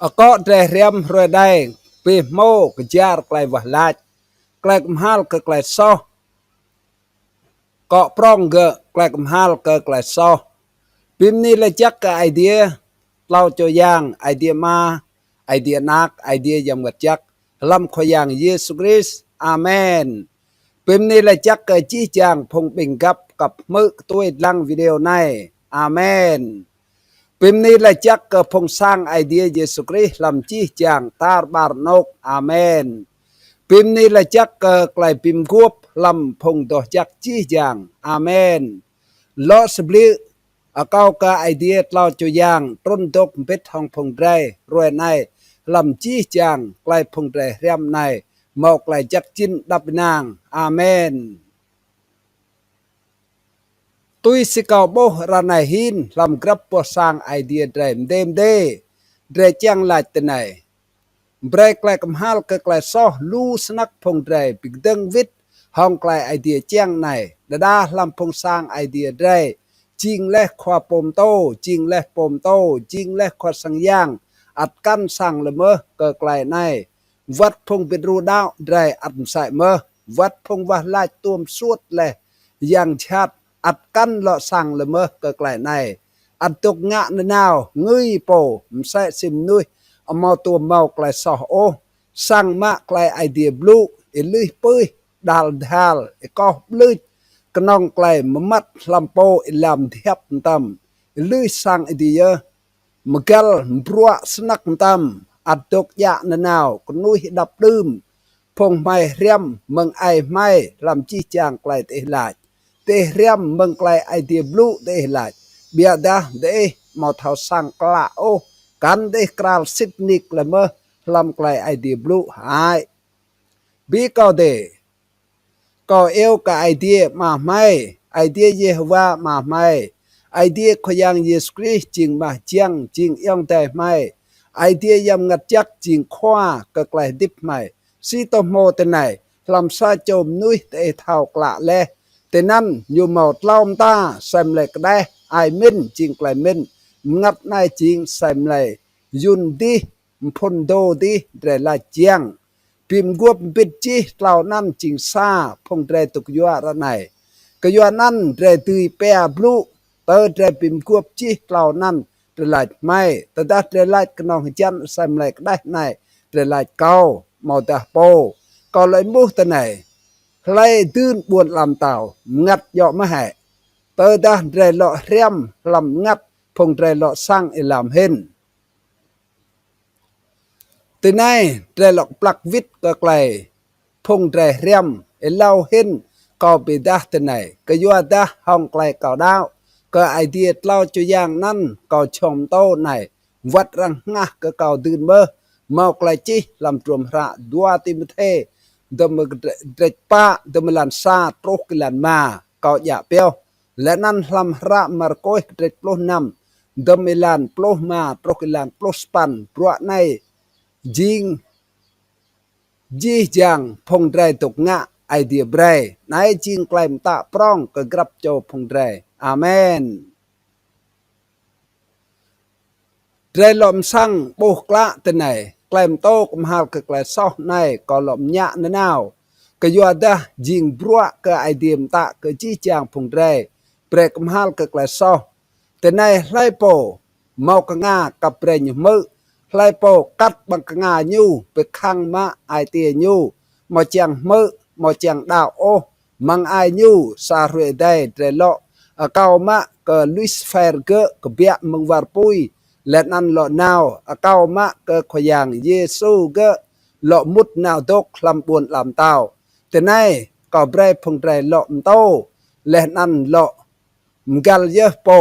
có trẻ riêng rồi đây vì mô cái giá lại vật lại lại hal cái lại so có prong cái lại hal cái lại so phim này là chắc cái idea lau cho yang idea ma idea nak idea yang vật chắc lâm khoa yang Jesus Christ Amen phim này là chắc cái chi chàng phong bình gặp mực tôi đăng video này Amen phim này là chắc cái phong sang idea Jesus Christ làm chi chàng tar bar nok Amen phim này là chắc cái phim guop làm phong đồ chắc chi chàng Amen lo sbli cao ka idea lao cho yang trôn đốc bết hong phong trai rồi này làm chi chàng cái phong trai riam này một lại chắc chín đập nàng Amen tôi sẽ cầu bố ra này hin làm grab po sang idea đêm đêm đê để chăng lại tên này break lại cầm hal cái lại so lu snack phong trai bị đăng vít hong lại idea chăng này đã làm phong sang idea đây chiên lẽ khoa pom tô chiên lẽ pom tô chiên lẽ khoa sang yang ắt căn sang là mơ cờ lại này vật phong biệt ru đạo đây ắt sai mơ vật phong và lại tuom suốt lẽ yang chát ắt căn lọ sang là mơ cờ lại này ắt tục ngạ nơi nào ngươi bổ sẽ sim nuôi màu tuom màu lại sọ ô sang mạ lại idea blue lưới pơi đal đal có lưới cái nòng lại mất làm po làm thiệp tâm lưới sang idea mà gal bua snack tâm ắt tục dạ nơi nào con nuôi đập đơm phong mai riam mừng ai mai làm chi chàng lại tê riam mừng lại idea blue tê lại bia đa để màu thảo sang lạ ô cán để kral sydney là mơ làm lại idea blue hai bi cao để có yêu cả idea mà mai idea Jehovah mà mai idea của yang Jesus Christ chính mà chiang chính yang tay mai idea yam ngặt chắc chính khoa cực lại đip mai si tô mô tên này làm sao chôm nuôi để thảo lạ lẽ tên năm nhiều màu lao ta xem lại cái đây ai minh chính lại minh ngặt này chính xem lại yun đi phun đô đi để là chiang phim guop bít chi lao năm chính xa phong tre tục doa ra này cái doa năm tre tươi pe blue tơ tre phim guop chi lao năm tre lại mai tơ đã tre lại cái nòng chân xem lại cái đây này tre lại cao màu ta po còn lại mua tên này lấy tương buồn làm tàu ngặt dọ mà hẹ tơ đã tre lọ rem làm ngặt phong tre lọ sang làm hên từ nay tre lọ plak vít các lại phong tre rem lau hên có bị đa từ này cái doa đa hong lại cào đao cái idea lau cho yang năn có chồng tô này vật răng ngã cái cào đươn mơ một lại chi làm trùm rạ đua tim thế đâm rệt pa đâm làn xa trốt cái làn mà cào dạ beo lẽ năn làm rạ mà coi rệt plo năm đâm làn plo mà trốt cái làn plo span bọa này jing ji jang phong trai tục ngạ idea bray nãy chinh claim tạ prong cái grab cho phong trai Amen trai lom sang bố lạ tên này claim tô cũng hal cái lại sau này có lom nhạ nữa nào cái doa da jing brua cái idea tạ cái chi chang phong trai bray cũng hal cái lại sau tên này lai po mau cái ngà cặp bray như mơ lai po cắt bằng cái ngà nhu về khang ma ai tia nhu mà chẳng mơ mà chẳng đạo ô mang ai nhu xa rồi đây để lọ ở cao ma cái Luis Fer cái bẹ mừng var pui lên ăn lọ nào ở cao ma cái khoa yang Giêsu cái lọ mút nào đốc làm buồn làm tàu từ nay có bray phong trai lọ tô lên ăn lọ gal dơ po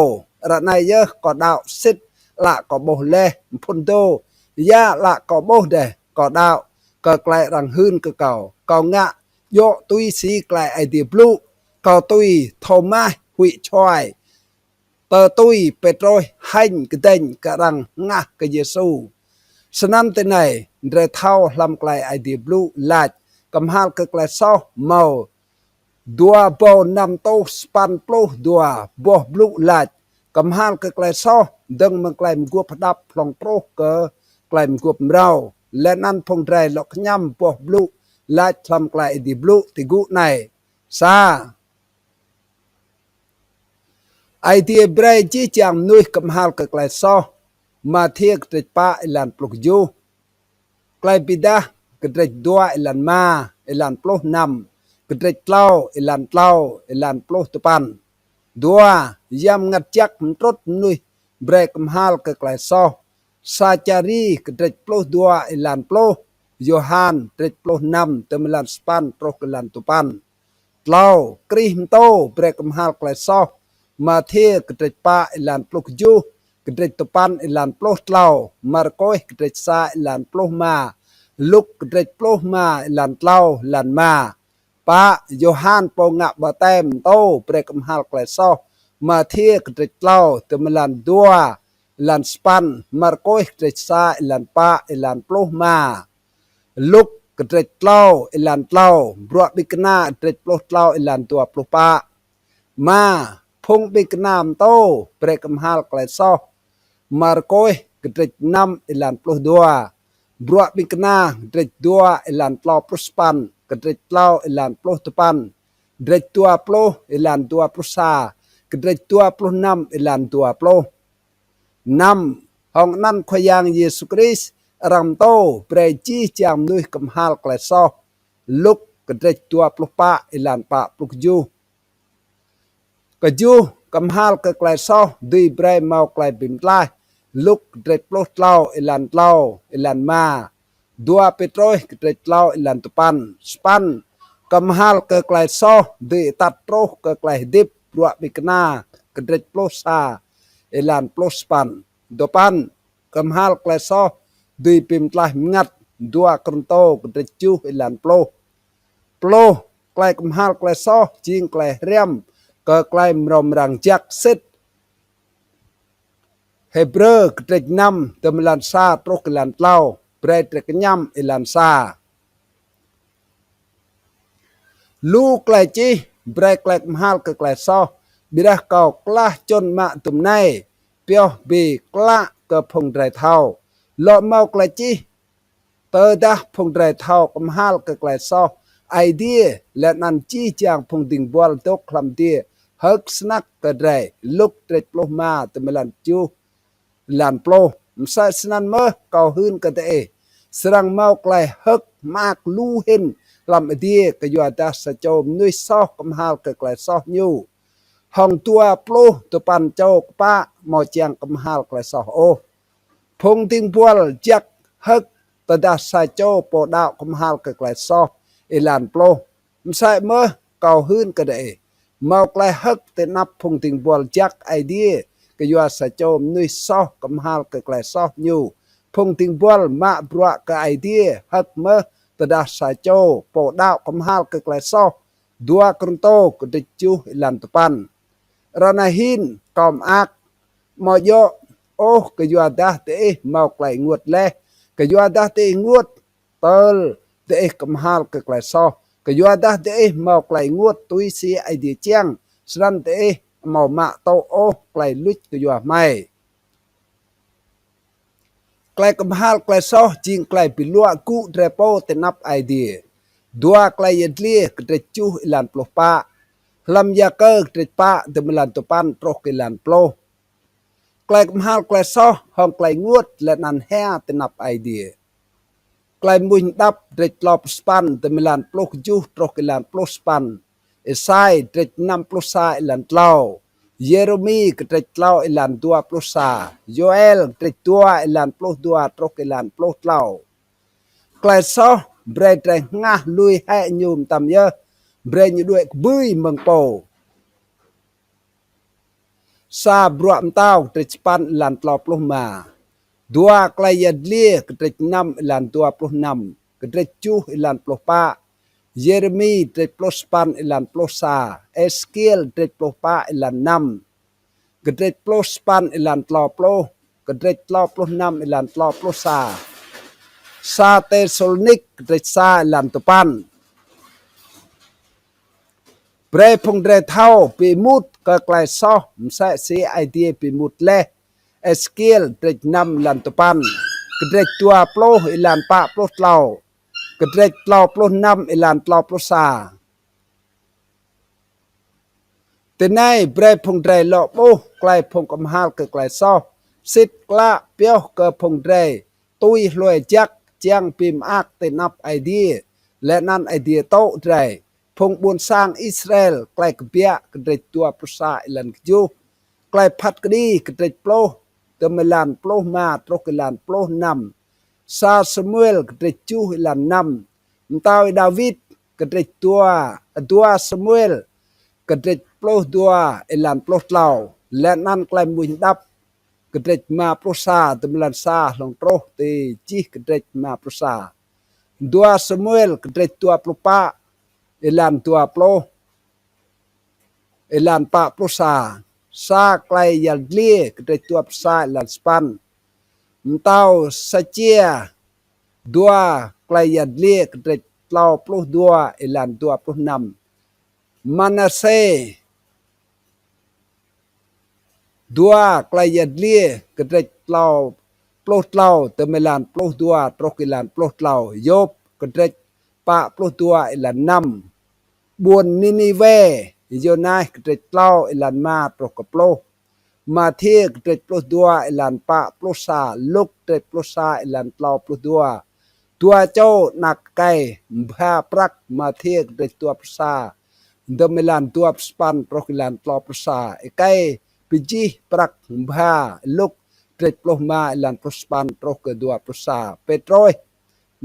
ra này dơ có đạo xích lạ có bồ lê phun đô ya lạ có bồ đề có đạo có lại rằng hơn cái cầu ngạ do tôi xí lại idea blue cầu tôi thô mai hủy choai tờ tôi petrol hành cái tên cái rằng ngạ cái Giêsu sân năm tên này để thao làm lại idea blue lại cầm hai cái lại sau màu đua bò năm tô span plo đua bò blue lại cầm hai cái lại sau đừng mang lại một đập lòng pro cơ กลายกวบเราและนั่นพงไรหลอกย่ำปวกบลูและทำกลายดิบลูติกุในซาไอเดียเบรจีจางนุยกำฮัลกกลายซอมาเทียกติดป้าอิลันปลุกยูกลายปิดากระดิดดัวอิลันมาอิลันปลุกนำกระดิดเล่าอิลันเล่าอิลันปลุกตุปันดัวยำงัดจักมรดนุยเบรกำฮัลกกลายซอซาจารีกระดิดปลุกดัวอิลันปลุกโยฮันกระดิดปลุกนำเตมิลันสปันปลุกอิลันตุปันเล่ากรีมโตเบรกำฮัลกลายซอมาเทียกระดิดป้าอิลันปลุกยูกระดิดตุปันอิลันปลุกเล่ามารโกยกระดิดซาอิลันปลุกมาลุกกระดิดปลุกมาอิลันเล่าอิลันมาป้าโยฮันปงะบะเต็มโตเปรกมฮัลกลซอมาเทียกระดิดเล่าเตมลันดัวอิลันสปันมารโกยกระดิดซาอิลันป้าอิลันปลุกมาลุกกระดิดเล่าอิลันเล่าบรวบิกนากระดิดปลุกเล่าอิลันตัวปลุกป้ามาพงบิกนามโตเปรกมฮัลกลซอมารโกยกระดิดนำอิลันปลุกดัวบรวบิกนากระดิดดัวอิลันเล่าปลุกสปันกระดิดเล่าอิลันปลุกตุปันกระดิดตัวปลุกอิลันตัวปลุกซากระดิดตัวปลุกนำอิลันตัวปลุกนำห้องนั้นขยังเยซูคริสต์รำโตเปรจีจามนุยกำฮัลกลซอลุกกระดิดตัวปลุกป้าอิลันป้าปลุกยูกยูกำฮัลกกลซอดีเบรมากลบิมไลลุกกระดิดปลุกเล่าอิลันมาดัวเปโตรกระดิดเล่าอิลันตุปันสปันกำฮัลกกลซอดีตัดโตรกกลดิบรัวบิกนากระดิดปลุกซาอิลันปลุกสปันดปันกำฮัลกลซอดีปิมไลงัดดัวกรนโตกระดิดจูอิลันปลุกกลกำฮัลกลซอจิงกลเรียมก็กลายมรมรังจักสิทเฮเบรกระดิดนำเตมลันซาตรกอิลันเล่าเปรตกย่ำอิลันซาลูกไกลจีเบรกไกลมฮัลกไกลซอบิดาเก่ากล้าจนมาตุมในเปียวบีกล้าก็พงไรเท่าหล่อเมาไกลจีเตอดาพงไรเท่ากมฮัลกไกลซอไอเดียและนันจีจางพงดิงบอลตกคลำเดียฮักสนักกระไรลุกเตรปลมาเตมลันจูลันโปรมใส่สนันเมื่อเก่าหืนกันเตะสรังเมาไกลฮักมากลู่เห็นลำเดียกยัวดาสะโจมนุยซอกกำฮาลกไกลซอกยูห้องตัวโปรตัวปันโจกป้าหมอเจียงกำฮาลกไกลซอกโอพงติงบัวจักฮักตดาสะโจโปดาวกำฮาลกไกลซอกอิลันโปรมใส่เมื่อเก่าหืนกันเตะเมาไกลฮักเตนับพงติงบัวจักไอเดียกยัวสะโจมนุยซอกกำฮาลกไกลซอกยูพงติงบัวมาบรัวกไอเดียฮักเมื่อตดาสายโจโปดาวกำฮัลกไกลซอดัวกรุนโตกดิจูอิลันตปันรนาหินกอมอักมอยโอกยัวดาเตะเมาไกลงวดเล่กยัวดาเตะงวดเตลเตะกำฮัลกไกลซอกยัวดาเตะเมาไกลงวดตุยเสียไอเดียเจียงสรันเตะเมามาโตโอไกลลุดกยัวไม่ไกลกำฮัลไกลซอจิงไกลปิลัวกูเรโปเตนับไอเดียดัวไกลยัดเลียกระจูอิลันปลปะลำยาเกอร์กระปะเดมลันตปันตรกอิลันปลไกลกำฮัลไกลซอห้องไกลงวดและนันแห่เตนับไอเดียไกลมุนดับเดรลอบสปันเดมลันปลกจูตรกอิลันปลสปันเอไซเดรนำปลซาอิลันเล่าเยเรมีกระเล่าอิลันตัวปลุซาโยเอลกระตัวอิลันปลุตัวตรกอิลันปลุเล่าไกลซอเบรดงาลุยให้ยูมตำเยอะเบรดด้วยบุยเมืองโปซาบรวมเต้าตริชปันอิลันปลอปลุมาดัวไกลยัดเลียกระนำอิลันตัวปลุนำกระจูอิลันปลุปะเยเรมีเตรปลสปันอิลันปลซาเอสเกียลเตรปลปะอิลันนำกระเตรปลสปันอิลันปลอปลกระเตรปลอปลนำอิลันปลอปลซาซาเตโซลนิกเตรซาอิลันตุปันเปรพงเดรเท่าปีมุดก็ไกลซอมใส่เสียไอเดียปีมุดเล่เอสเกียลเตรนำอิลันตุปัน กระเดกตัวโปรอิลานปะโปรเล่ากระเดกเล่าโปรนำอิลานเล่าโปรซาแต่ในเบรพงไดหลอกโบไกลพงกำฮาลเกิดไกลซอสิทกละเปียวเกิดพงไดตุยรวยจักเจียงพิมอักเตนับไอเดียและนั่นไอเดียโตไดพงบุญสร้างอิสราเอลไกลกเบียกระเดกตัวภาษาอิลันกจูไกลพัดกดีกระเดกโปรเตมลานโปรมาตรกลานโปรนำซาสมูเอลกระเดกจูอิลันนำมตาวดาวิดกระเดกตัวสมูเอลกระเดกโปรตัวอิลันโปรเล่าและนั่นไกลมุนดับกระเดกมาโปรซาเตมลันซาลงโปรตีจีกระเดกมาโปรซาตัวสมูเอลกระเดกตัวโปรปะอิลันตัวโปรอิลันปะโปรซาซาไกลยัลเลียกระเดกตัวภาษาอิลันสปันมตาวสัจเจียดัวไกลยัลเลียกระเดกเล่าโปรดัวอิลันตัวโปรนำมานาเซดัวไกลยัดเลียกระเดกเล่าโปรดเล่าเตมลานโปรดดัวตรกิลานโปรดเล่าโยบกระเดกปะโปรดดัวอิลันนำบวนนินิเวโยนายกระเดกเล่าอิลันมาตรกโปรมาเทียกระเดกโปรดดัวอิลันปะโปรซาลุกเดกโปรซาอิลันเล่าโปรดดัวตัวเจ้านักไก่พาปรักมาเทียกระเดกตัวภาษาเดมลานตัวสปันตรกิลานเล่าภาษาไก่ปิจิปรักบาลุกเตรดโปรมาอิลันโปรสปันโปรกดัวโปรซาเปโตรย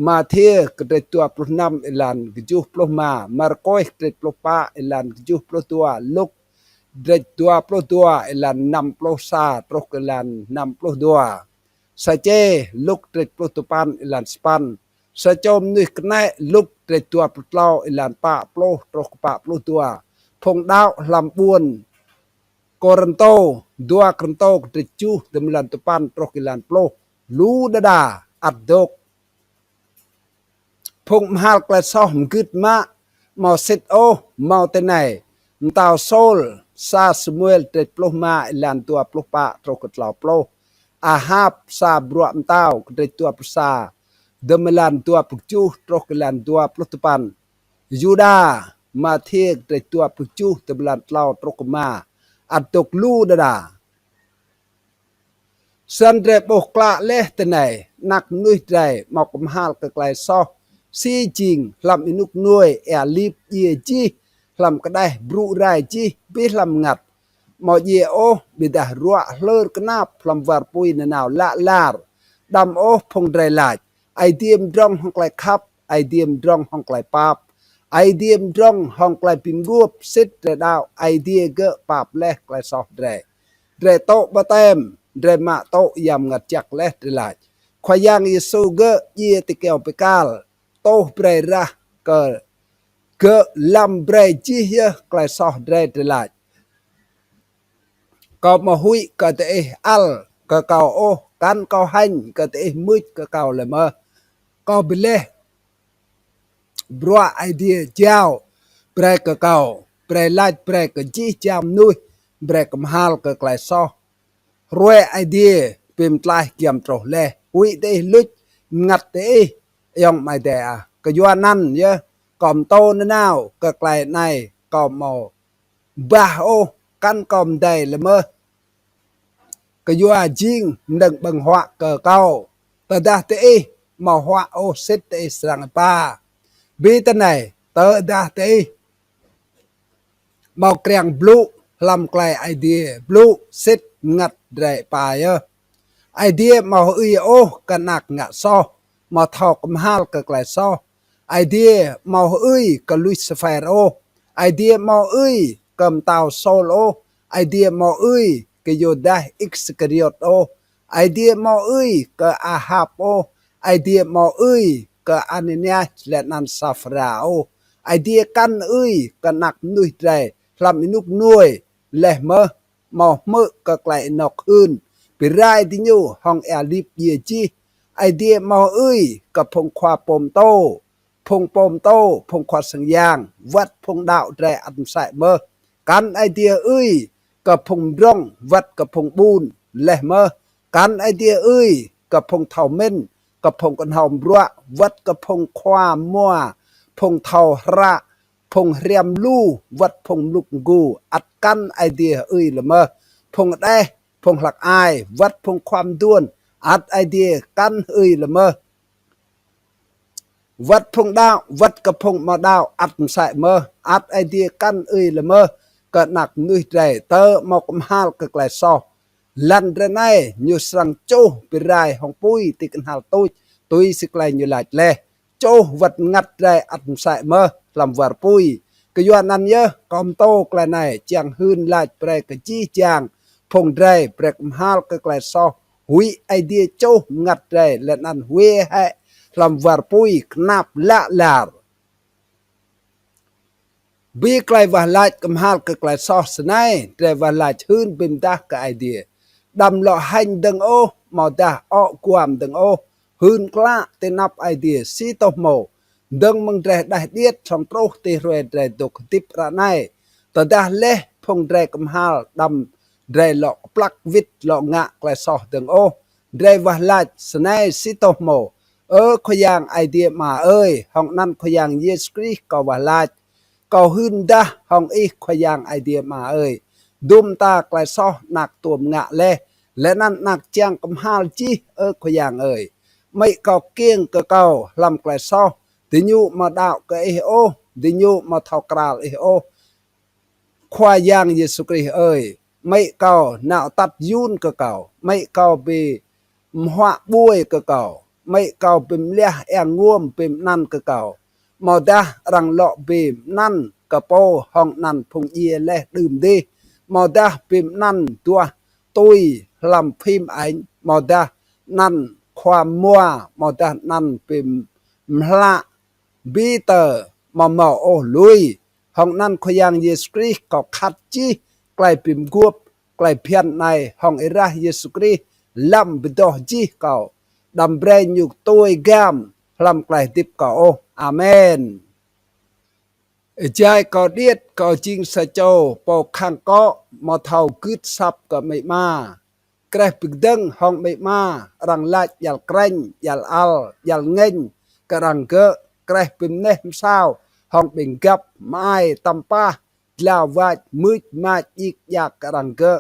มาเทียกเตรดตัวโปรนำอิลันกจูโปรมามาร์โกยเตรดโปรปาอิลันกจูโปรตัวลุกเตรดตัวโปรตัวอิลันนำโปรซาโปรกอิลันนำโปรดัวสเจลุกเตรดโปรตุปันอิลันสปันสจมนึกแน่ลุกเตรดตัวโปรเล่าอิลันปะโปรโปรปะโปรตัวพงดาวลำบวนกอรันโตดัวกรันโตกระจูเดมลันตปันตรกิลันโปรลูดาดาอัดดกพงมหากลซอมกึดมาเมาเซตโอเมาเตไนมตาวโซลซาสมูเอลเตรดโปรมาอิลันตัวโปรปะตรกตลาโปรอาฮาบซาบรัวมตาวกระตัวปรซาเดมลันตัวปจูตรกิลันตัวโปรตปันยูดามาเทกเตรดตัวปจูเดมลันตลาตรกมาอัดตกลูดาสันเดบกกละเละแต่ไหนนักนุยใจมอกมหาลกไกลซอซีจริงลำอินุกนุยแอลิบเยจีลำก็ได้บรูไรจีบิลำงัดมอเยโอบิดารัวเลิกนาบลำวาร์ปุยนนาวละลาร์ดำโอพงไดลาดไอเดียมดรองห้องไกลคับไอเดียมดรองห้องไกลปาบไอเดียมดรองห้องไกลพิมรูปซิดเรดาวไอเดียเกะปาบเละไกลซอเดรโตบะเต็มเดรมาโตยำงัดจักเละเดลายขวยังยิสูเกะเยติเกลเปกาลโตเบรระเกะลำเบรจีเยไกลซอเดรเดลายก็มาหุยก็เตะอัลก็เก่าโอกันก็หันก็เตะมืดก็เก่าเลยมาก็เบลบรัวไอเดียเจ้าเบรกเก่าเบรลาดเบรกจีจามนุยเบรกมหาลก็ไกลซอรวยไอเดียเป็นปลายเกี่ยมโตเล่วิเตลุดงัดเตะยองไม่แต่ก็ยัวนั่นเยอะก่อมโตนนาวก็ไกลในก่อมมอบาโอกันก่อมได้ละเมอก็ยัวจิงดึงบังหัวก็เก่าแต่ดาเตะมาหัวโอเซตเตะสังปาบีตันไหนเตอดาเตะมาเกรียงบลูลำไกลไอเดียบลูเซตงัดได้ปาเยอะไอเดียมาอุยโอกันนักงัดซอมาทอกมหาลก็ไกลซอไอเดียมาอุยก็ลุยสเฟโอไอเดียมาอุยก็มตาวโซโลไอเดียมาอุยก็โยได้อิกสกริโอโอไอเดียมาอุยก็อาฮาโอไอเดียมาอุยก็อานิเนียและนันซาฟราโอไอเดียกันอุยก็นักนุยใจลำอินุกนุยเละเมอมอเมื่อก็ไกลนอกอื่นไปไรที่อยู่ห้องแอลิบเยจีไอเดียมอกับพงควาปมโตพงปมโตพงควาสังยางวัดพงดาวแรอันใส่เมอกันไอเดียกับพงร่องวัดกับพงบูนเละเมอกันไอเดียกับ กับพงเท่าเม่นกับพงกันเฮารัววัดกับพงความมัวพงเท่าระพงเรียมลู่วัดพงลุกกูอัดกันไอเดียละเมอพงได้พงหลักอายวัดพงความด้วนอัดไอเดียกันละเมอวัดพงดาววัดกับพงมาดาวอัดใส่เมออัดไอเดียกันละเมอก็หนักนุยใจเตอมอกมหาลก็ไกลซอลันเรไนอยู่สังโจไปไรของปุ้ยติกันหาตุยสิไกลอยู่หลายเลโจวัดงัดไรอัดใส่เมอลำวาร์ปุยก็ย้อนนั้นเยอะกอมโตไกลในจังหืนลายเปรกจี้จางพงไรเปรกมหาลก็ไกลซอหุยไอเดียโจงัดไรและนั้นเวให้ลำวาร์ปุยขนับละลาบีไกลว่าลายกำหาลก็ไกลซอสไนแต่ว่าลายหืนบิมดากับไอเดียดำหล่อหันดังโอมาดาออกความดังโอหืนกล้าเตนับไอเดียซีโตโมดังมึงแรได้เดียดสองโปรตีเรดได้ตกติประไนแต่ดาเล่พงแรกำหาลดำได้หลอกปลักวิดหลอกงะไกลซอดังโอได้ว่าลายสไนซีโตโมขยังไอเดียมาห้องนั้นขยังเยสคริสก็ว่าลายก็หืนดาห้องอีขยังไอเดียมาดุมตาไกลซอหนักตัวงะและนั่นหนักจังกำหาลจีขยังไม่ก็เกี้ยงก็เก่าลำไกลซอดิญูมาดาวก็ดิญูมาเท่ากราลควายยังเยซูคริสไม่เก่าหนาวตัดยุนก็เก่าไม่เก่าไปหัวบุยก็เก่าไม่เก่าเป็นเลี้ยแองง่วมเป็นนั่นก็เก่ามาดารังเลาะเบมนั่นกระโปห้องนั่นพงเยและดื่มดีมาดาเป็นนั่นตัวตุยลำพิมไอมาดานั่นความมัวมาดานั่นเป็นมละบีเตอร์มาโอลุยห้องนั่นขยังเยซูคริสก็ขัดจีไกลปิมกวบไกลเพียนในห้องเอราเยซูคริสลำบิดอจีเก่าดำเบรนอยู่ตัวแกมลำไกลติบเก่าอาเมนใจก็เดียดก็จริงสะโจปอกขังก็มาเท่ากึดซับก็ไม่มาแกรปิกดึงห้องไม่มารังลาดยัลเกรงยัลอัลยัลเงินกระรังเกะแกรปิมเนมเศร้าห้องเป็นกับไม้ตำป้าลาวาดมืดมาอีกอยากกระรังเกะ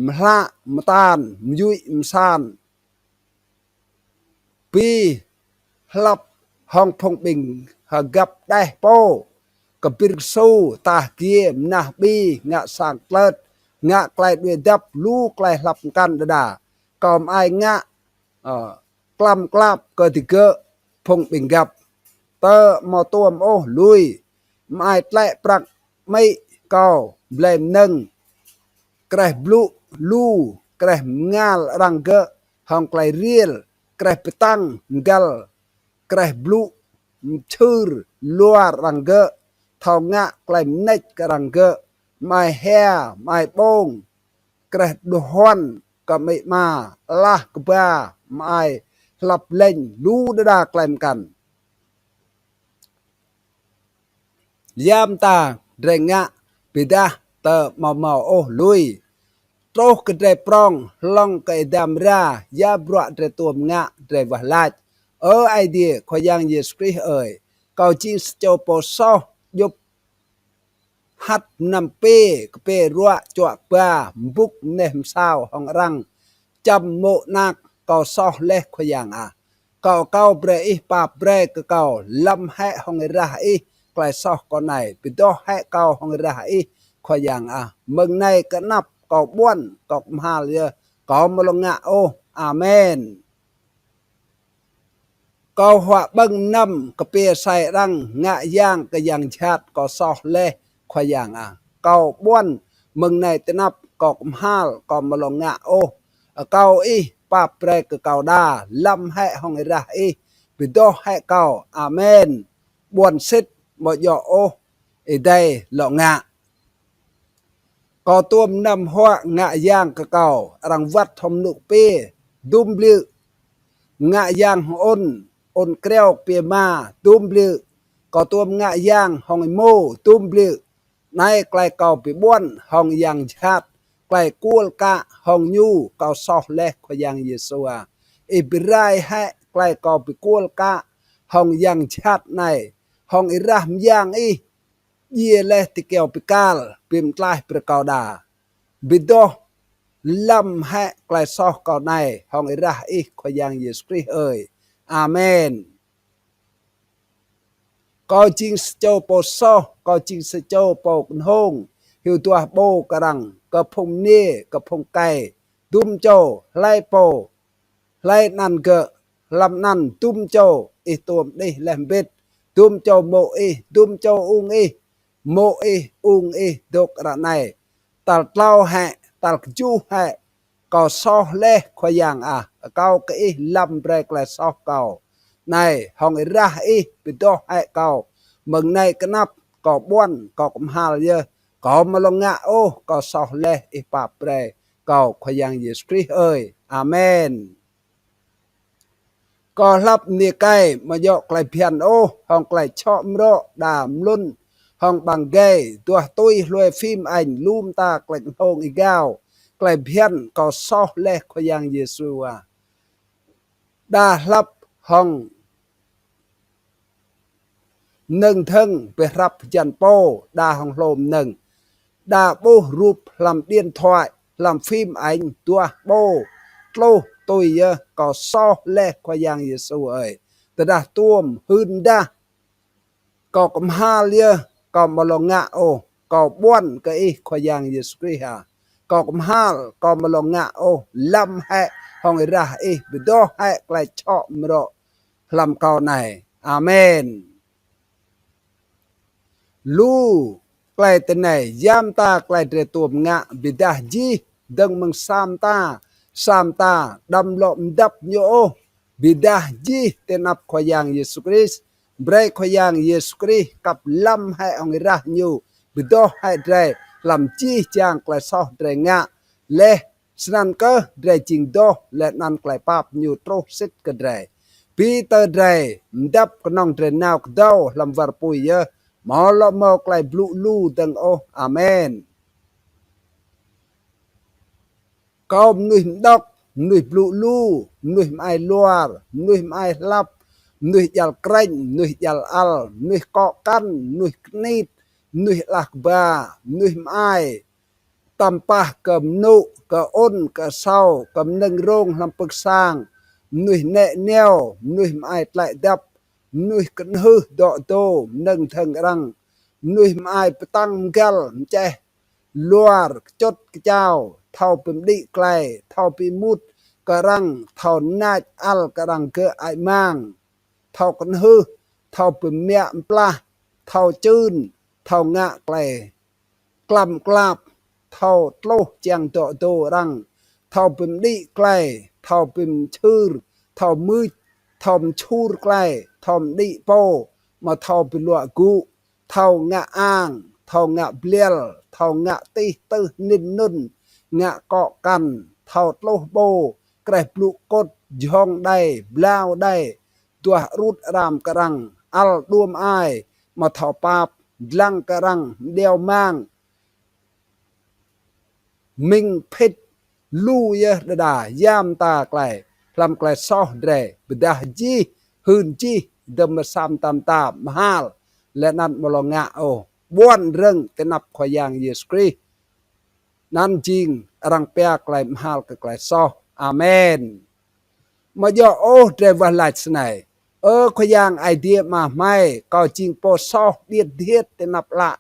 มละมตานมยุยมซานปีลับห้องพงบิงหากับได้โปกับปิรสูตาเกียมนาบีงะสังเลิดงะไกลด้วยดับลูกไกลหลับกันดาก็ไองะกล้ำกลับก็ติเกะพงบิงกับเตอมอตัวมลุยไม่แตะปรักไม่ก็เบลมนึ่งกระบลูลูกระงาลรังเกะห้องไกลเรียลกระปตังกัลกระบลูชื่อลัวรังเกะทองงะไกลเน็กกรังเกะไม่แห่ไม่โป้งกระดฮอนก็ไม่มาละกบ้าไม่หลับเล่นรู้ดาไกลกันยามตาเรงะปิดาเตอมาลุยโตกระเดปรองลองกระดามรายาบระเดตัวงะเดวลาดไอเดียขยังเยสคริสก็จริงเจ้าปอซอยบฮัดนำเป้กเปรัวจวกปาบุกเนมเศร้าห้องรังจำโมนักก็ซอเล็กขยังก็เก้าเบรอีปาเบรกก็เก้าลำให้ห้องราอีไกลซอกก็ไหนปิดดอให้เก้าห้องราอีขยังมึงในก็นับก็บ้วนก็มาเรือก็มาลงงะอาเมนก็หัวบังนำก็เปียใส่รังงะย่างก็ยังชาติก็ซอเล่ขยังก็บ้วนมึงในตนับก็มาก็มาลงงะเก้าอีป้าเปรกก็เก้าดาลำให้ห้องราอีปิดดอให้เก้าอาเมนบวนสิทหมดยอได้หลอกงะก็ตัวมนำหัวงะย่างก็เก่ารังวัดทมนุกเป้ดุมบลืองะย่างอนเกลียวเปียมาดุมบลือก็ตัวงะย่างห้องโมดุมบลือในไกลเก่าไปบ้วนห้องย่างชาติไกลกัวกะห้องยูก็ซอเล็กขยังเยซู Ibrai hai klai kau pikul ka hong yang chat này hong iram yang ye leh tikeo pikal pim tlai berkau da bido lâm hai klai soh kau này hong irah ko yang Yesus Christ ơi amen có chinh châu po so có chinh châu po hông hiểu tua bô cả đằng có phong nia có phong cày tum châu lai po lai năn cỡ làm năn tum châu tuom đi làm bết tum châu mộ tum châu ung mộ ung độc ra này tal lau hẹ tal chu hẹ có so lê khoai yang cao cái lâm break là so cầu này hong ra bị đo hẹ cầu mừng này cái nắp có buồn có cũng hal giờ có mà lo ngạ có so lê pa pre cầu khoai yang Jesus Christ ơi amen có lắp nia cây mà dọc lại phiền hong lại chọn rộ đàm luôn hong bằng ghê tua tôi lùi phim ảnh lùm ta lệnh hông y gao lại phiền có so lê khoai yang Jesus đà lắp hong nâng thân về rập dàn bô đà hồng lồm nâng đà bô rụp làm điện thoại làm phim ảnh tua bô lô tôi có so lê khoai yang Jesus ơi từ đà tuôm hưn đa có cầm ha lia có mà lo ngạ có buồn cái khoai yang Jesus Christ có cầm ha có mà lo ngạ lâm hẹ hong ra bị đo hẹ lại chọn mro làm câu này amen lu klai tên này giam ta klai tre tuom ngạ bị đa ji đừng mừng sam ta đâm lộm đập nhỗ bị đa ji tên ap khoai yang Jesus Christ break khoai yang Jesus Christ cặp lâm hay ông ra nhiều bị đo hay tre làm chi chàng klai so tre ngạ lê snan cơ tre ching đo lệ nan klai pap nhiều trô xích cơ tre Peter tre đập con nong tre nào đâu làm var pui mò lo mò klai blu lu đừng amen Kaum nuih dok nuih blu lu nuih mai luar nuih mai lap nuih jal kreng nuih jal al nuih kokan nuih knit nuih lakba nuih mai tampah cầm nụ cờ ôn cờ sau cầm nâng rong làm bực sang nuih nẹ neo nuih mai lại đập nuih cẩn hư đọ tô nâng thần răng nuih mai tăng gal che luar chốt chào thao pim đi clay thao pim mút cờ răng thao nát al cờ răng cờ ai mang thao cẩn hư thao pim mẹ pla thao chun thao ngạ clay clam clap thao lô chàng đọ tô răng thao pim đi clay thao pim chư thao mư thao chur clay thao đi po mà thao pim lụa cụ thao ngạ ang thao ngạ bliel thao ngạ ti tư ninh nun ngạ cọ cằn thao lô bô kẻ lụ cốt dòng đầy lao đầy tua rút ram cà răng al đuôm ai mà thao pap lăng cà răng đeo mang mình phết lu đà giam ta klai làm klai so dre beda ji hun chi đâm sam tam ta mahal lệ nan molo ngạ buôn rừng cái nắp khoai yang Jesus Christ nan jing rang pea klai mahal cái klai so amen mà do dre va lại này khoai yang idea mà mai có jing po so điệt điệt cái nắp lạ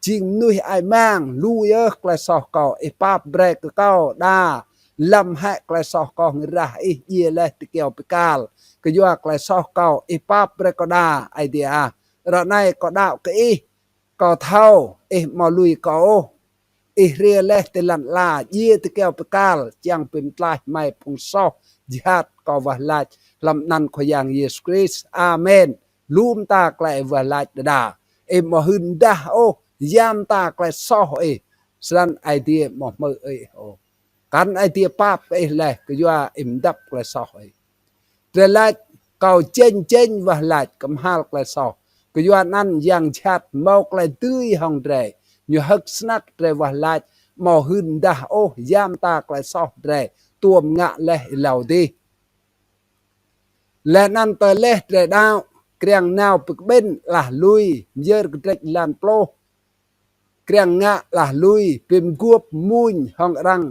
ching nuôi ai mang lui klai so ko pap break ko da lâm hẹ klai so ko ngira ye le tikeo pikal ke yo klai so ko pap break ko da idea ra này có đạo cái có thao mà lui có ria le te lan la ye tikeo pikal chang pim tlai mai pung so jihad ko va lại làm nan ko yang Jesus Christ amen lum ta klai va lại da mà hun da giam ta klai so slan idea mo mơ kan idea pap le ke yo đập klai so tre lại cầu chen và lại cầm hal klai so ke yo nan yang chat mau klai tươi hong tre như hắc snack tre và lại mo hun da giam ta klai so tre tuom ngạ le lau đi และนั่นเตเลเตรดาวเกรียงนาวปึกเบนละลุยเยอะกระเจลานโปรเกรียงงะละลุยเป็นกวบมุนห้องรัง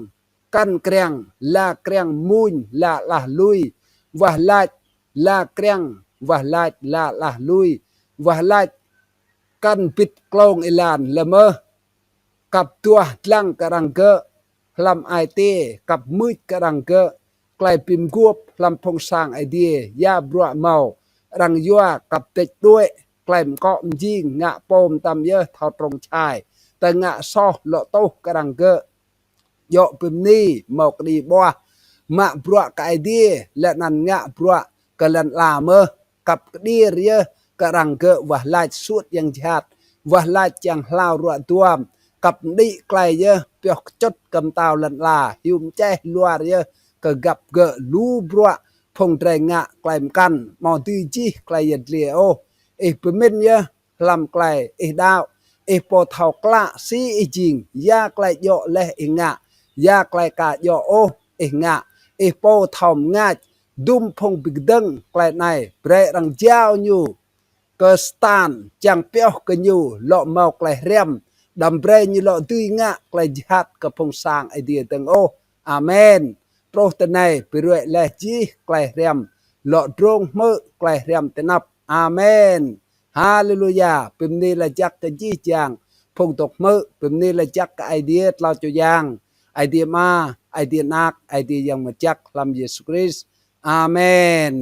กันเกรียงละเกรียงมุนละลุยวะลาละเกรียงวะลาละลุยวะลากันปิดกลองอิลานละเมอกับตัวลังกรังเกอลำไอเตกับมืดกรังเกอกลายเป็นกวบลำพงสร้างไอเดียยาบรัวเมารังยัวกับเต็กด้วยกลายก็ยิงงะโปมตำเยอะเท่าตรงชายแต่งะซอเลาะโตกรังเกอยอเป็นนี่หมอกดีบัวมะบรัวกับไอเดียและนันงะบรัวกลันลาเมอกับดีเรียกรังเกวะลายสุดยังชัดวะลายจังลาวรัวตัวกับดีไกลเยอะเปียกจดกำตาวลันลาหิวใจลัวเยอะก็กับเกลูบรัวพงไตรงะไกลกันมองตีจีไกลยัดเลียวเอเปเมนเยอะลำไกลเอดาวเอปอเท่ากล้าซีอีจิงยาไกลโยเลเองะยาไกลกาโยโอเองะเอปอเท่างาดุมพงบิกดังไกลในเปรรังเจ้าอยู่ก็สตานจังเปียวกันอยู่เลาะเมาไกลเรียมดำเบรย์เลาะตุยงะไกลจัดกับพงสร้างไอเดียตังโออาเมนโปรตนัยไปรวยและจีไกลเรียมเลาะดรงมือไกลเรียมเตนับอาเมนฮาเลลูยาเป็นนี่ละจักกันจีจางพงตกมือเป็นนี่ละจักไอเดียเราจะยังไอเดียมาไอเดียนักไอเดียยังมาจักลำเยซูคริสต์อาเมน